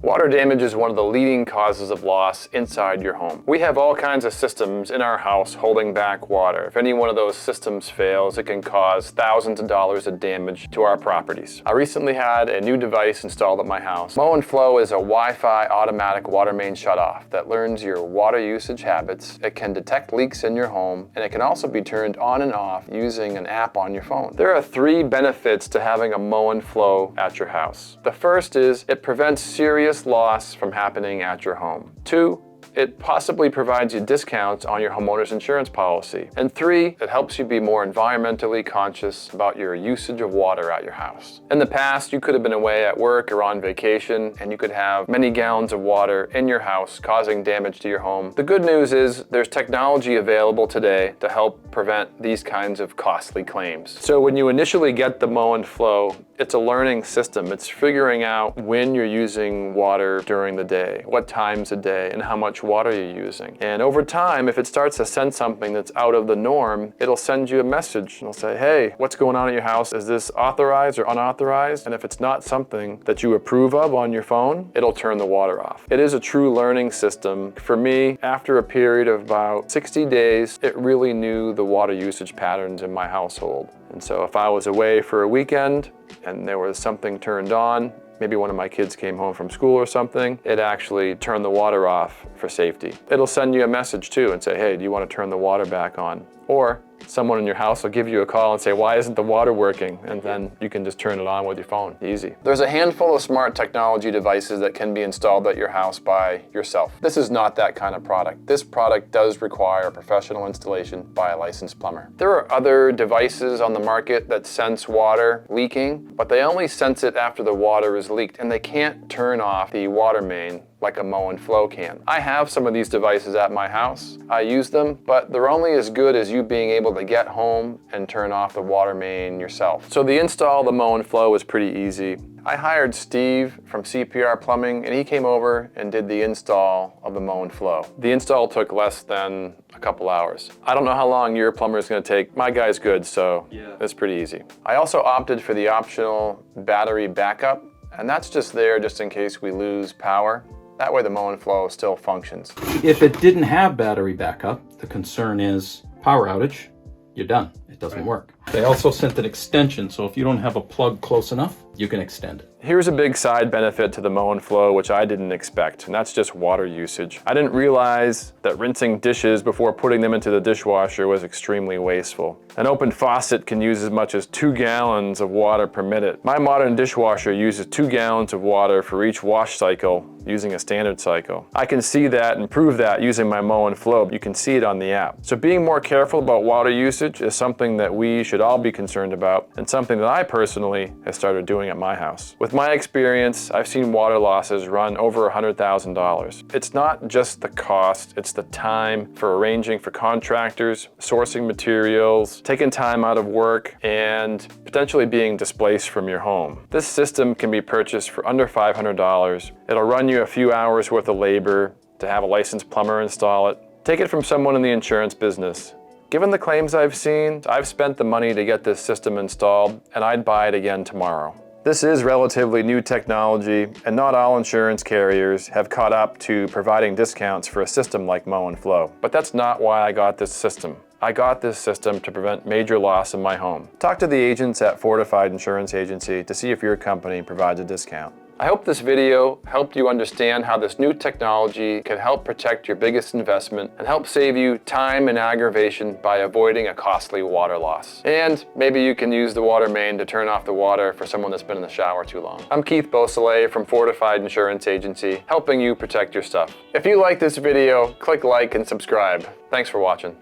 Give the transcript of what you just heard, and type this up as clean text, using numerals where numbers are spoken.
Water damage is one of the leading causes of loss inside your home. We have all kinds of systems in our house holding back water. If any one of those systems fails, it can cause thousands of dollars of damage to our properties. I recently had a new device installed at my house. Moen Flo is a Wi-Fi automatic water main shutoff that learns your water usage habits. It can detect leaks in your home, and it can also be turned on and off using an app on your phone. There are 3 benefits to having a Moen Flo at your house. The first is it prevents serious loss from happening at your home. 2, it possibly provides you discounts on your homeowner's insurance policy. And 3, it helps you be more environmentally conscious about your usage of water at your house. In the past, you could have been away at work or on vacation, and you could have many gallons of water in your house causing damage to your home. The good news is there's technology available today to help prevent these kinds of costly claims. So when you initially get the Moen Flo, it's a learning system. It's figuring out when you're using water during the day, what times a day, and how much water you're using. And over time, if it starts to sense something that's out of the norm, it'll send you a message. It'll say, hey, what's going on at your house? Is this authorized or unauthorized? And if it's not something that you approve of on your phone, it'll turn the water off. It is a true learning system. For me, after a period of about 60 days, it really knew the water usage patterns in my household. And so if I was away for a weekend and there was something turned on, maybe one of my kids came home from school or something, it actually turned the water off for safety. It'll send you a message too and say, hey, do you want to turn the water back on? Or someone in your house will give you a call and say, why isn't the water working? And then you can just turn it on with your phone. Easy. There's a handful of smart technology devices that can be installed at your house by yourself. This is not that kind of product. This product does require professional installation by a licensed plumber. There are other devices on the market that sense water leaking, but they only sense it after the water is leaked, and they can't turn off the water main like a Moen Flo can. I have some of these devices at my house. I use them, but they're only as good as you being able to get home and turn off the water main yourself. So the install of the Moen Flo was pretty easy. I hired Steve from CPR Plumbing, and he came over and did the install of the Moen Flo. The install took less than a couple hours. I don't know how long your plumber is going to take. My guy's good, so it's pretty easy. I also opted for the optional battery backup, and that's just there just in case we lose power. That way the Moen Flo still functions. If it didn't have battery backup, the concern is power outage, you're done. It doesn't work. They also sent an extension, so if you don't have a plug close enough, you can extend it. Here's a big side benefit to the Moen Flo, which I didn't expect, and that's just water usage. I didn't realize that rinsing dishes before putting them into the dishwasher was extremely wasteful. An open faucet can use as much as 2 gallons of water per minute. My modern dishwasher uses 2 gallons of water for each wash cycle using a standard cycle. I can see that and prove that using my Moen Flo. You can see it on the app. So being more careful about water usage is something that we should all be concerned about, and something that I personally have started doing at my house. With my experience, I've seen water losses run over $100,000. It's not just the cost, it's the time for arranging for contractors, sourcing materials, taking time out of work, and potentially being displaced from your home. This system can be purchased for under $500. It'll run you a few hours worth of labor to have a licensed plumber install it. Take it from someone in the insurance business. Given the claims I've seen, I've spent the money to get this system installed, and I'd buy it again tomorrow. This is relatively new technology, and not all insurance carriers have caught up to providing discounts for a system like Moen Flo. But that's not why I got this system. I got this system to prevent major loss in my home. Talk to the agents at Fortified Insurance Agency to see if your company provides a discount. I hope this video helped you understand how this new technology can help protect your biggest investment and help save you time and aggravation by avoiding a costly water loss. And maybe you can use the water main to turn off the water for someone that's been in the shower too long. I'm Keith Beausoleil from Fortified Insurance Agency, helping you protect your stuff. If you like this video, click like and subscribe. Thanks for watching.